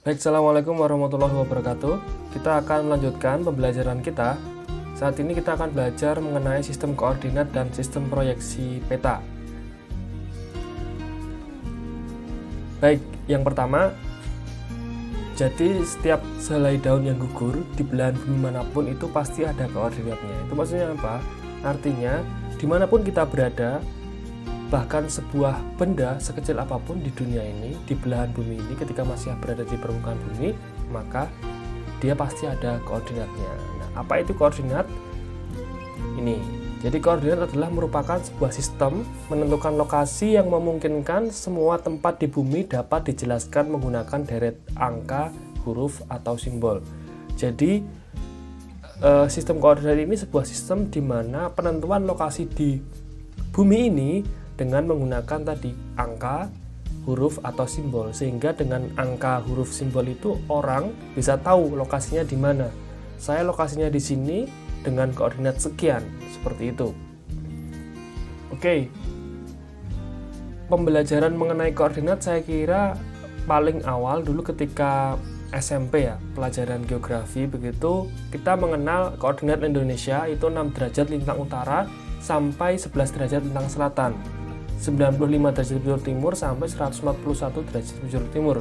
Baik, Assalamualaikum warahmatullahi wabarakatuh. Kita akan melanjutkan pembelajaran kita. Saat ini kita akan belajar mengenai sistem koordinat dan sistem proyeksi peta. Baik, yang pertama, jadi setiap sehelai daun yang gugur di belahan bumi manapun itu pasti ada koordinatnya. Itu maksudnya apa? Artinya, dimanapun kita berada, bahkan sebuah benda sekecil apapun di dunia ini, di belahan bumi ini, ketika masih berada di permukaan bumi, maka dia pasti ada koordinatnya. Nah, apa itu koordinat? Ini. Jadi koordinat adalah merupakan sebuah sistem menentukan lokasi yang memungkinkan semua tempat di bumi dapat dijelaskan menggunakan deret angka, huruf, atau simbol. Jadi sistem koordinat ini sebuah sistem di mana penentuan lokasi di bumi ini dengan menggunakan tadi angka, huruf, atau simbol, sehingga dengan angka, huruf, simbol itu orang bisa tahu lokasinya di mana. Saya lokasinya di sini dengan koordinat sekian, seperti itu. Oke, pembelajaran mengenai koordinat saya kira paling awal dulu ketika SMP ya, pelajaran geografi begitu, kita mengenal koordinat Indonesia itu 6 derajat lintang utara sampai 11 derajat lintang selatan, 95 derajat bujur timur sampai 141 derajat bujur timur.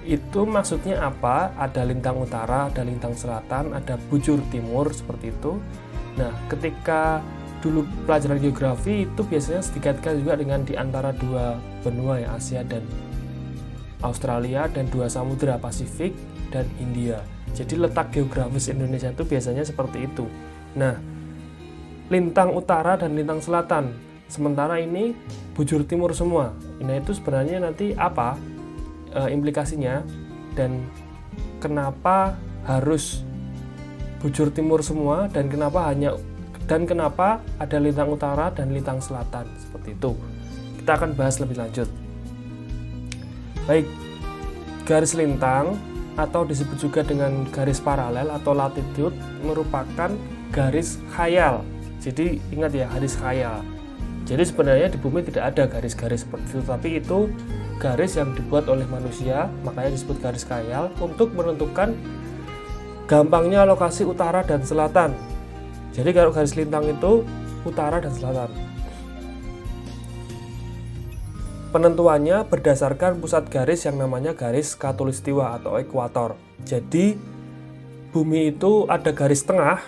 Itu maksudnya apa? Ada lintang utara, ada lintang selatan, ada bujur timur, seperti itu. Nah, ketika dulu pelajaran geografi itu biasanya dikaitkan juga dengan di antara dua benua ya, Asia dan Australia, dan dua samudera, Pasifik dan Hindia. Jadi letak geografis Indonesia itu biasanya seperti itu. Nah, lintang utara dan lintang selatan, sementara ini bujur timur semua. Nah, itu sebenarnya nanti apa implikasinya, dan kenapa harus bujur timur semua, dan kenapa ada lintang utara dan lintang selatan, seperti itu. Kita akan bahas lebih lanjut. Baik, garis lintang atau disebut juga dengan garis paralel atau latitude merupakan garis khayal. Jadi ingat ya, garis khayal. Jadi sebenarnya di bumi tidak ada garis-garis seperti itu, tapi itu garis yang dibuat oleh manusia, makanya disebut garis khayal, untuk menentukan gampangnya lokasi utara dan selatan. Jadi kalau garis lintang itu utara dan selatan. Penentuannya berdasarkan pusat garis yang namanya garis khatulistiwa atau ekuator. Jadi bumi itu ada garis tengah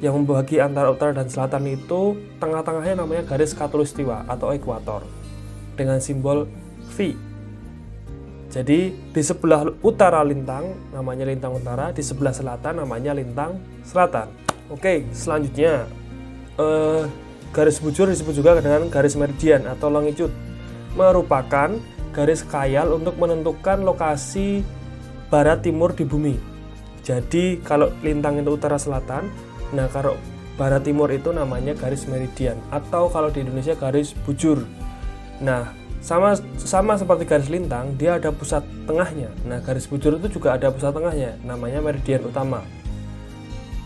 yang membagi antara utara dan selatan, itu tengah-tengahnya namanya garis khatulistiwa atau ekuator dengan simbol V. Jadi di sebelah utara lintang namanya lintang utara, di sebelah selatan namanya lintang selatan. Oke, selanjutnya garis bujur disebut juga dengan garis meridian atau longitude, merupakan garis khayal untuk menentukan lokasi barat timur di bumi. Jadi kalau lintang itu utara selatan, nah kalau barat timur itu namanya garis meridian, atau kalau di Indonesia garis bujur. Nah, sama seperti garis lintang, dia ada pusat tengahnya. Nah, garis bujur itu juga ada pusat tengahnya, namanya meridian utama.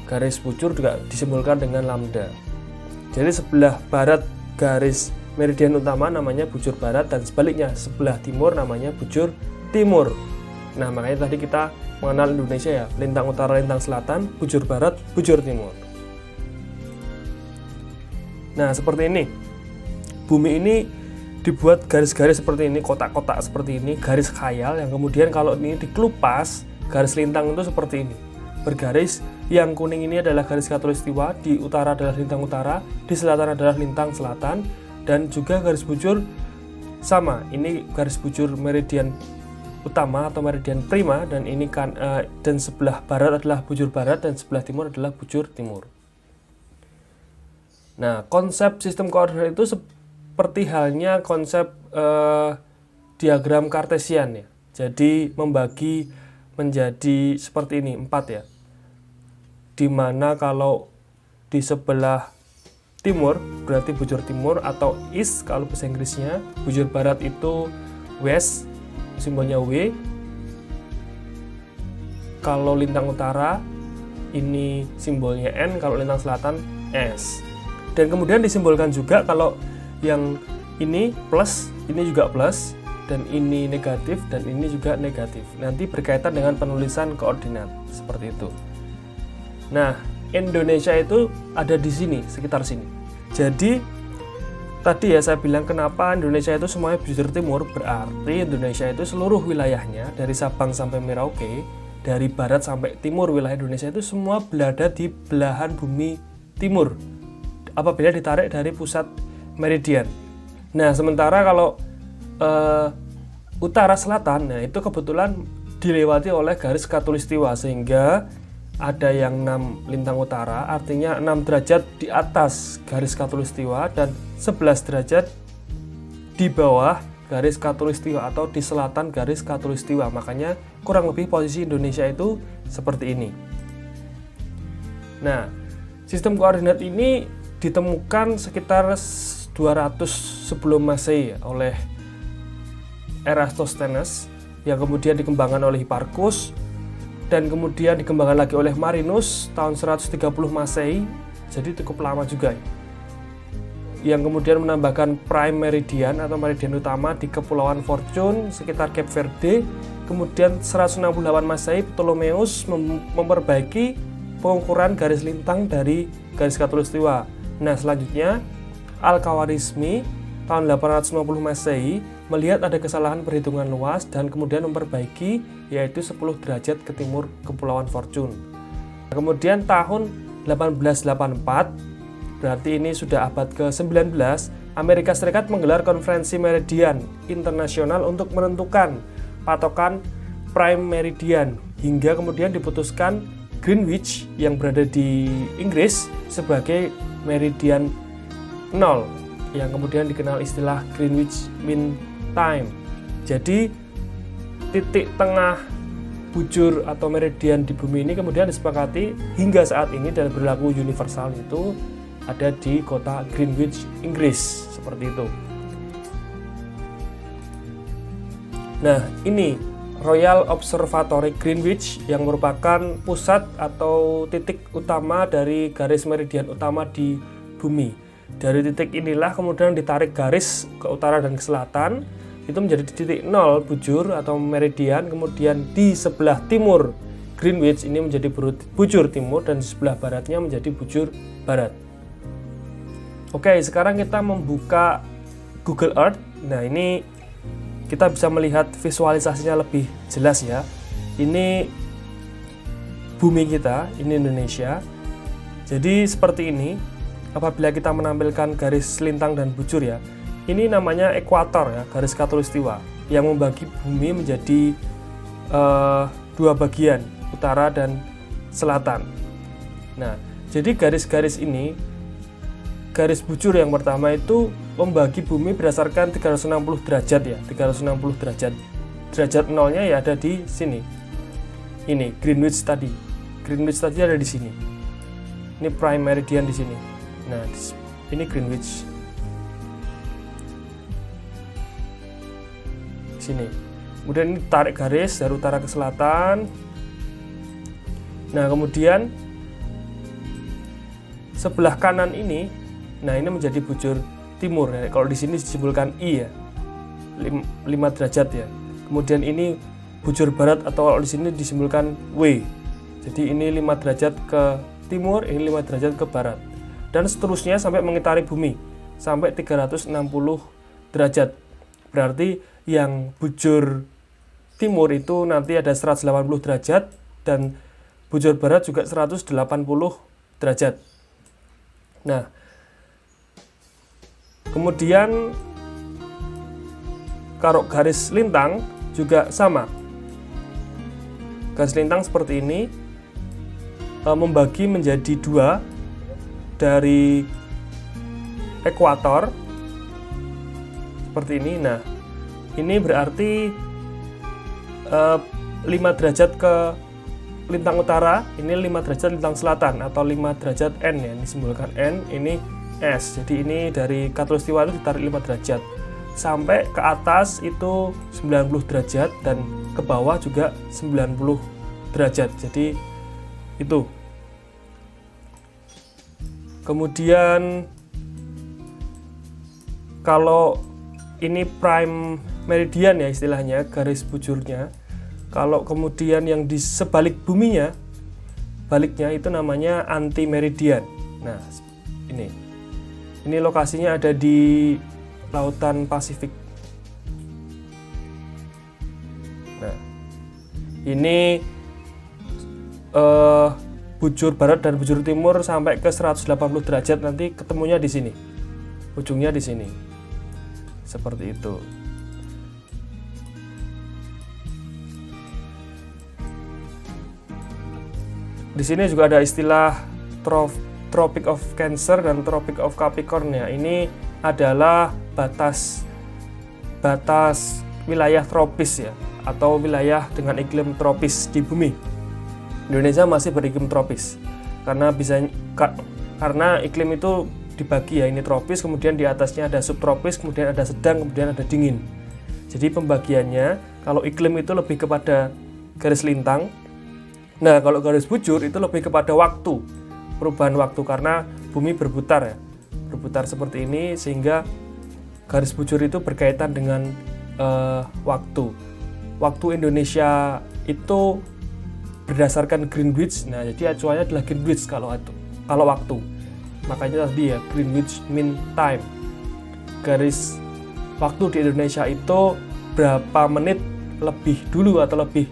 Garis bujur juga disimbolkan dengan lambda. Jadi sebelah barat garis meridian utama namanya bujur barat, dan sebaliknya sebelah timur namanya bujur timur. Nah, makanya tadi kita mengenal Indonesia ya, lintang utara, lintang selatan, bujur barat, bujur timur. Nah, seperti ini. Bumi ini dibuat garis-garis seperti ini, kotak-kotak seperti ini, garis khayal, yang kemudian kalau ini dikelupas, garis lintang itu seperti ini. Bergaris, yang kuning ini adalah garis khatulistiwa, di utara adalah lintang utara, di selatan adalah lintang selatan, dan juga garis bujur sama. Ini garis bujur meridian utama atau meridian prima, dan ini kan dan sebelah barat adalah bujur barat dan sebelah timur adalah bujur timur. Nah, konsep sistem koordinat itu seperti halnya konsep diagram kartesian ya. Jadi membagi menjadi seperti ini, 4 ya. Dimana kalau di sebelah timur berarti bujur timur atau east kalau bahasa Inggrisnya, bujur barat itu west, simbolnya W. Kalau lintang utara ini simbolnya N, kalau lintang selatan S. Dan kemudian disimbolkan juga kalau yang ini plus, ini juga plus, dan ini negatif, dan ini juga negatif. Nanti berkaitan dengan penulisan koordinat seperti itu. Nah, Indonesia itu ada di sini, sekitar sini. Jadi tadi ya saya bilang kenapa Indonesia itu semuanya bujur timur, berarti Indonesia itu seluruh wilayahnya dari Sabang sampai Merauke, dari barat sampai timur wilayah Indonesia itu semua berada di belahan bumi timur apabila ditarik dari pusat meridian. Nah, sementara kalau utara selatan, nah itu kebetulan dilewati oleh garis khatulistiwa, sehingga ada yang 6 lintang utara, artinya 6 derajat di atas garis khatulistiwa dan 11 derajat di bawah garis khatulistiwa atau di selatan garis khatulistiwa. Makanya kurang lebih posisi Indonesia itu seperti ini. Nah, sistem koordinat ini ditemukan sekitar 200 sebelum Masehi oleh Eratosthenes, yang kemudian dikembangkan oleh Hipparchus, dan kemudian dikembangkan lagi oleh Marinus tahun 130 Masehi, jadi cukup lama juga, yang kemudian menambahkan prime meridian atau meridian utama di Kepulauan Fortune sekitar Cape Verde. Kemudian 168 Masehi Ptolemeus memperbaiki pengukuran garis lintang dari garis khatulistiwa. Nah, selanjutnya Al-Khawarizmi tahun 850 Masehi melihat ada kesalahan perhitungan luas dan kemudian memperbaiki, yaitu 10 derajat ke timur Kepulauan Fortune. Kemudian tahun 1884, berarti ini sudah abad ke-19, Amerika Serikat menggelar konferensi meridian internasional untuk menentukan patokan prime meridian, hingga kemudian diputuskan Greenwich yang berada di Inggris sebagai meridian 0, yang kemudian dikenal istilah Greenwich Mean Time. Jadi titik tengah bujur atau meridian di bumi ini kemudian disepakati hingga saat ini dan berlaku universal itu ada di kota Greenwich, Inggris, seperti itu. Nah, ini Royal Observatory Greenwich yang merupakan pusat atau titik utama dari garis meridian utama di bumi. Dari titik inilah kemudian ditarik garis ke utara dan ke selatan, itu menjadi titik 0 bujur atau meridian. Kemudian di sebelah timur Greenwich ini menjadi bujur timur, dan di sebelah baratnya menjadi bujur barat. Oke, sekarang kita membuka Google Earth. Nah, ini kita bisa melihat visualisasinya lebih jelas ya. Ini bumi kita, ini Indonesia. Jadi seperti ini. Apabila kita menampilkan garis lintang dan bujur ya, ini namanya ekuator ya, garis khatulistiwa yang membagi bumi menjadi dua bagian, utara dan selatan. Nah, jadi garis-garis ini, garis bujur yang pertama itu membagi bumi berdasarkan 360 derajat ya, 360 derajat. Derajat nolnya ya ada di sini. Ini Greenwich tadi. Greenwich tadi ada di sini. Ini prime meridian di sini. Nah, ini Greenwich. Sini. Kemudian ini tarik garis dari utara ke selatan. Nah, kemudian sebelah kanan ini, nah ini menjadi bujur timur ya. Kalau di sini disimbolkan I ya. 5 derajat ya. Kemudian ini bujur barat atau kalau di sini disimbolkan W. Jadi ini 5 derajat ke timur, ini 5 derajat ke barat. Dan seterusnya sampai mengitari bumi sampai 360 derajat. Berarti yang bujur timur itu nanti ada 180 derajat dan bujur barat juga 180 derajat. Nah, kemudian kalau garis lintang juga sama. Garis lintang seperti ini membagi menjadi 2 dari ekuator seperti ini. Nah, ini berarti 5 derajat ke lintang utara, ini 5 derajat lintang selatan atau 5 derajat N ya, ini simbolkan N, ini S. Jadi ini dari khatulistiwa itu ditarik 5 derajat sampai ke atas itu 90 derajat dan ke bawah juga 90 derajat. Jadi itu. Kemudian kalau ini prime meridian ya istilahnya, garis bujurnya. Kalau kemudian yang di sebalik buminya, baliknya itu namanya anti meridian. Nah, ini lokasinya ada di Lautan Pasifik. Nah, ini bujur barat dan bujur timur sampai ke 180 derajat, nanti ketemunya di sini. Ujungnya di sini. Seperti itu. Di sini juga ada istilah Tropic of Cancer dan Tropic of Capricorn ya. Ini adalah batas wilayah tropis ya, atau wilayah dengan iklim tropis di bumi. Indonesia masih beriklim tropis karena iklim itu dibagi ya, ini tropis, kemudian di atasnya ada subtropis, kemudian ada sedang, kemudian ada dingin. Jadi pembagiannya, kalau iklim itu lebih kepada garis lintang. Nah, kalau garis bujur itu lebih kepada waktu, perubahan waktu, karena bumi berputar ya, berputar seperti ini, sehingga garis bujur itu berkaitan dengan waktu. Waktu Indonesia itu berdasarkan Greenwich. Nah, jadi acuannya adalah Greenwich kalau waktu. Makanya tadi ya, Greenwich Mean Time. Garis waktu di Indonesia itu berapa menit lebih dulu atau lebih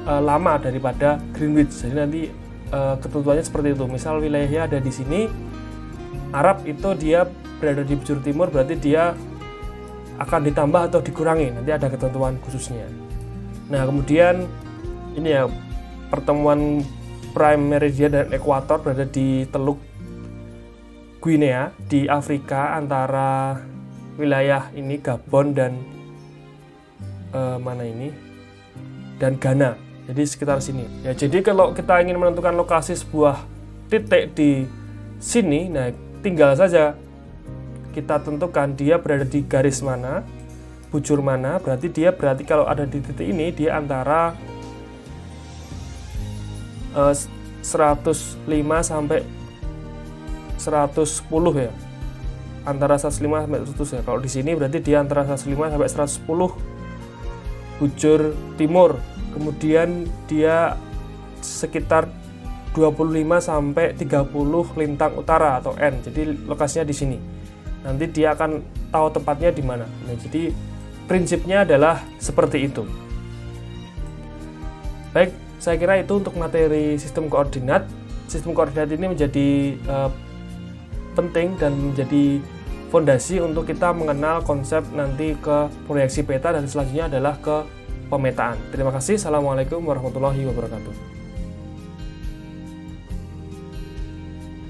lama daripada Greenwich. Jadi nanti ketentuannya seperti itu. Misal wilayahnya ada di sini, Arab itu dia berada di bujur timur, berarti dia akan ditambah atau dikurangi. Nanti ada ketentuan khususnya. Nah, kemudian ini ya, pertemuan prime meridian dan ekuator berada di Teluk Guinea di Afrika, antara wilayah ini Gabon dan dan Ghana. Jadi sekitar sini. Ya, jadi kalau kita ingin menentukan lokasi sebuah titik di sini, nah tinggal saja kita tentukan dia berada di garis mana, bujur mana. Berarti kalau ada di titik ini, dia antara 105 sampai 110 ya. Antara 105 sampai 100 ya. Kalau di sini berarti dia antara 105 sampai 110 bujur timur. Kemudian dia sekitar 25 sampai 30 lintang utara atau N. Jadi lokasinya di sini. Nanti dia akan tahu tempatnya di mana. Nah, jadi prinsipnya adalah seperti itu. Baik, saya kira itu untuk materi sistem koordinat. Sistem koordinat ini menjadi penting dan menjadi fondasi untuk kita mengenal konsep nanti ke proyeksi peta, dan selanjutnya adalah ke pemetaan. Terima kasih. Assalamualaikum warahmatullahi wabarakatuh.